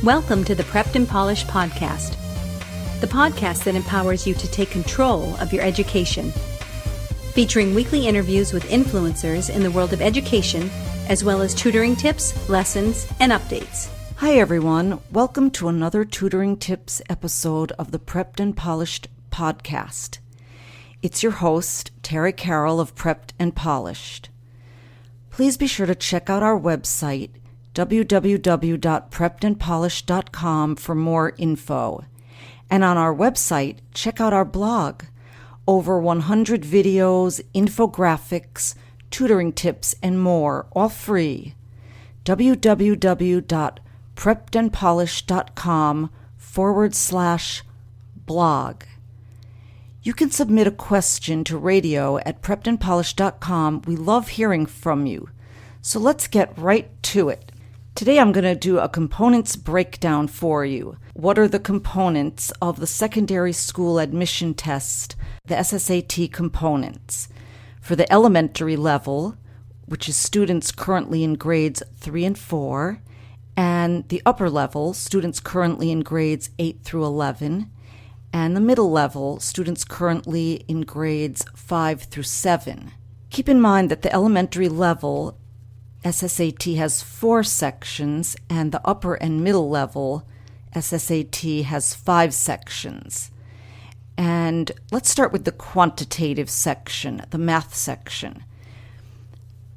Welcome to the Prepped and Polished podcast, the podcast that empowers you to take control of your education. Featuring weekly interviews with influencers in the world of education, as well as tutoring tips, lessons, and updates. Hi everyone, welcome to another Tutoring Tips episode of the Prepped and Polished podcast. It's your host, Terri Karol of Prepped and Polished. Please be sure to check out our website, www.preppedandpolished.com, for more info. And on our website, check out our blog. Over 100 videos, infographics, tutoring tips, and more, all free. www.preppedandpolished.com/blog. You can submit a question to radio@preppedandpolished.com. We love hearing from you. So let's get right to it. Today I'm going to do a components breakdown for you. What are the components of the secondary school admission test, the SSAT components? For the elementary level, which is students currently in grades 3 and 4, and the upper level, students currently in grades 8 through 11, and the middle level, students currently in grades 5 through 7. Keep in mind that the elementary level SSAT has 4 sections, and the upper and middle level SSAT has 5 sections. And let's start with the quantitative section, the math section.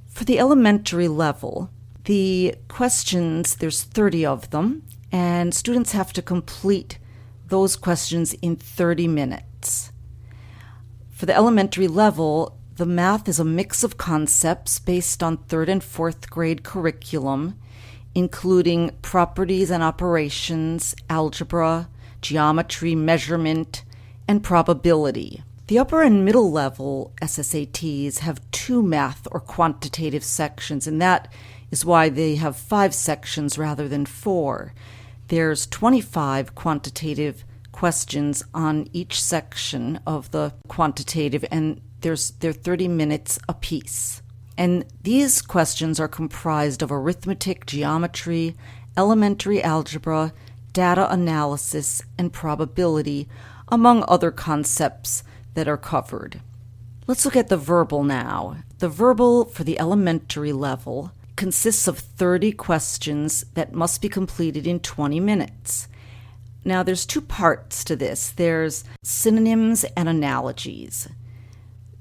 For the elementary level, the questions, there's 30 of them, and students have to complete those questions in 30 minutes. For the elementary level, the math is a mix of concepts based on 3rd and 4th grade curriculum, including properties and operations, algebra, geometry, measurement, and probability. The upper and middle level SSATs have 2 math or quantitative sections, and that is why they have 5 sections rather than 4. There's 25 quantitative questions on each section of the quantitative, and they're 30 minutes apiece. And these questions are comprised of arithmetic, geometry, elementary algebra, data analysis, and probability, among other concepts that are covered. Let's look at the verbal now. The verbal for the elementary level consists of 30 questions that must be completed in 20 minutes. Now, there's 2 parts to this. There's synonyms and analogies.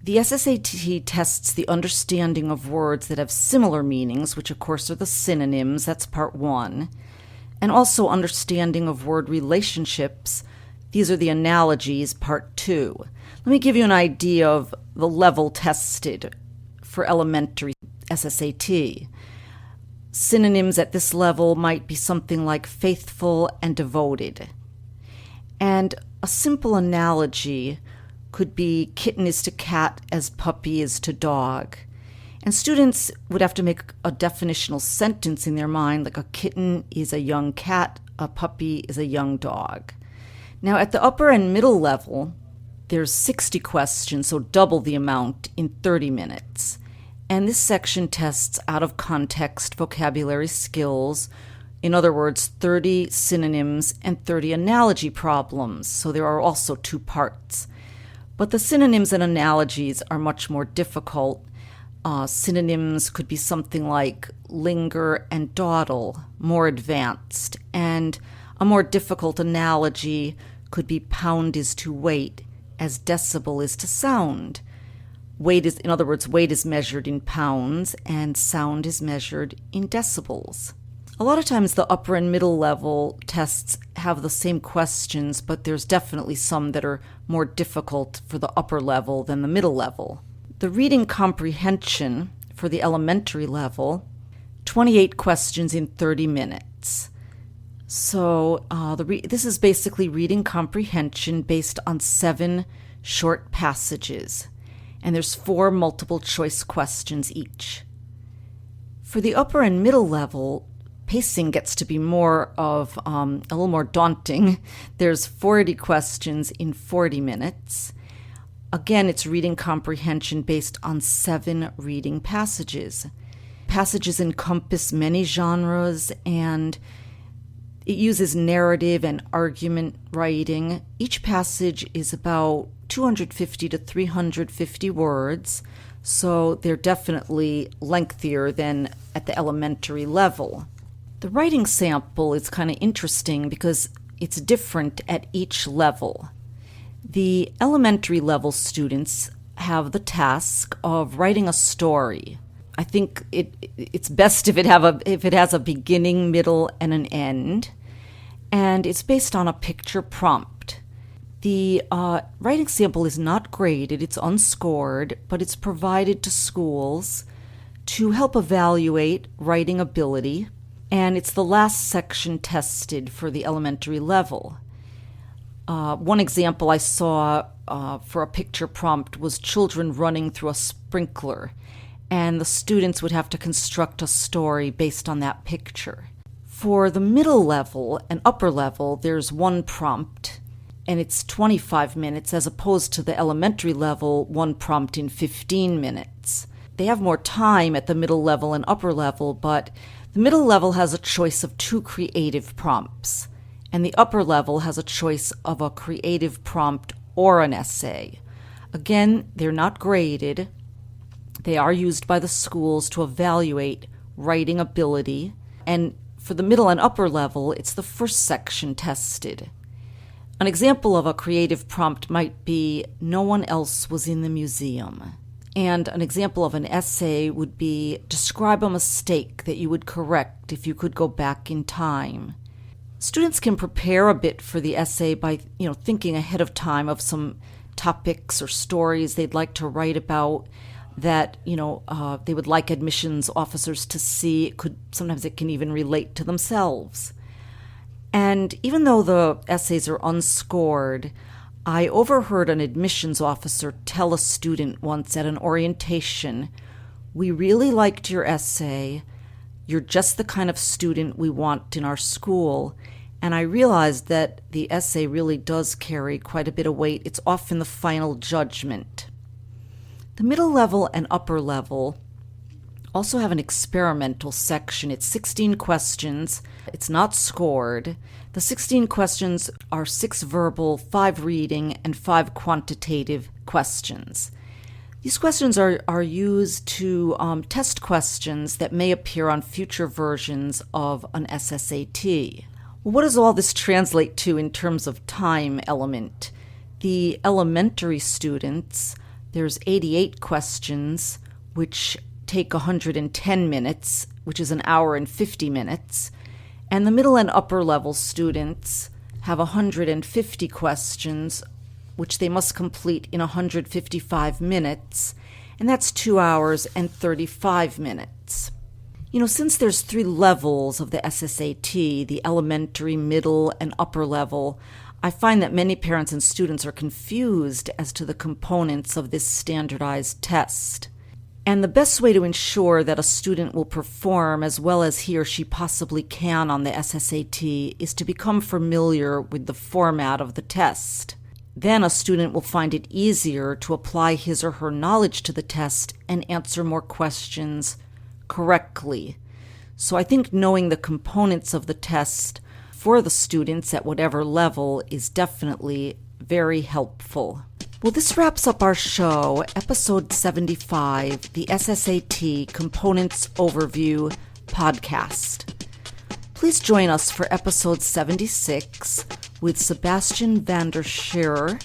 The SSAT tests the understanding of words that have similar meanings, which of course are the synonyms, that's part 1, and also understanding of word relationships. These are the analogies, part 2. Let me give you an idea of the level tested for elementary SSAT. Synonyms at this level might be something like faithful and devoted. And a simple analogy could be kitten is to cat as puppy is to dog. And students would have to make a definitional sentence in their mind, like a kitten is a young cat, a puppy is a young dog. Now at the upper and middle level, there's 60 questions, so double the amount in 30 minutes. And this section tests out of context vocabulary skills. In other words, 30 synonyms and 30 analogy problems. So there are also 2 parts. But the synonyms and analogies are much more difficult. Synonyms could be something like linger and dawdle, more advanced. And a more difficult analogy could be pound is to weight, as decibel is to sound. Weight is, in other words, weight is measured in pounds and sound is measured in decibels. A lot of times the upper and middle level tests have the same questions, but there's definitely some that are more difficult for the upper level than the middle level. The reading comprehension for the elementary level, 28 questions in 30 minutes. So this is basically reading comprehension based on 7 short passages, and there's 4 multiple choice questions each. For the upper and middle level, pacing gets to be more of a little more daunting. There's 40 questions in 40 minutes. Again, it's reading comprehension based on 7 reading passages. Passages encompass many genres, and It uses narrative and argument writing. Each passage is about 250 to 350 words, so they're definitely lengthier than at the elementary level. The writing sample is kind of interesting because it's different at each level. The elementary level students have the task of writing a story. I think it's best if it has a beginning, middle, and an end, and it's based on a picture prompt. The writing sample is not graded, it's unscored, but it's provided to schools to help evaluate writing ability, and it's the last section tested for the elementary level. One example I saw for a picture prompt was children running through a sprinkler, and the students would have to construct a story based on that picture. For the middle level and upper level, there's one prompt, and it's 25 minutes as opposed to the elementary level, one prompt in 15 minutes. They have more time at the middle level and upper level, but the middle level has a choice of 2 creative prompts, and the upper level has a choice of a creative prompt or an essay. Again, they're not graded. They are used by the schools to evaluate writing ability, and for the middle and upper level, it's the first section tested. An example of a creative prompt might be, "No one else was in the museum." And an example of an essay would be, "Describe a mistake that you would correct if you could go back in time." Students can prepare a bit for the essay by, thinking ahead of time of some topics or stories they'd like to write about that, they would like admissions officers to see. Sometimes it can even relate to themselves. And even though the essays are unscored, I overheard an admissions officer tell a student once at an orientation, "We really liked your essay. You're just the kind of student we want in our school." And I realized that the essay really does carry quite a bit of weight. It's often the final judgment. The middle level and upper level also have an experimental section. It's 16 questions. It's not scored. The 16 questions are 6 verbal, 5 reading, and 5 quantitative questions. These questions are used to test questions that may appear on future versions of an SSAT. Well, what does all this translate to in terms of time element? The elementary students, there's 88 questions, which take 110 minutes, which is an hour and 50 minutes. And the middle and upper level students have 150 questions, which they must complete in 155 minutes, and that's 2 hours and 35 minutes. Since there's 3 levels of the SSAT, the elementary, middle, and upper level, I find that many parents and students are confused as to the components of this standardized test. And the best way to ensure that a student will perform as well as he or she possibly can on the SSAT is to become familiar with the format of the test. Then a student will find it easier to apply his or her knowledge to the test and answer more questions correctly. So I think knowing the components of the test for the students at whatever level is definitely very helpful. Well, this wraps up our show, episode 75, the SSAT Components Overview podcast. Please join us for episode 76 with Sebastian van der Scherer,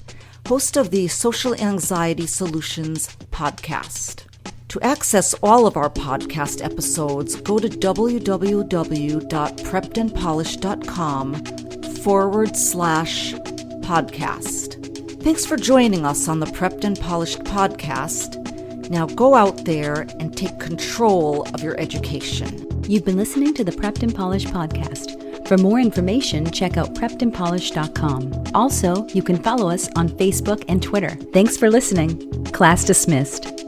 host of the Social Anxiety Solutions podcast. To access all of our podcast episodes, go to www.preppedandpolished.com/podcast. Thanks for joining us on the Prepped and Polished podcast. Now go out there and take control of your education. You've been listening to the Prepped and Polished podcast. For more information, check out preppedandpolished.com. Also, you can follow us on Facebook and Twitter. Thanks for listening. Class dismissed.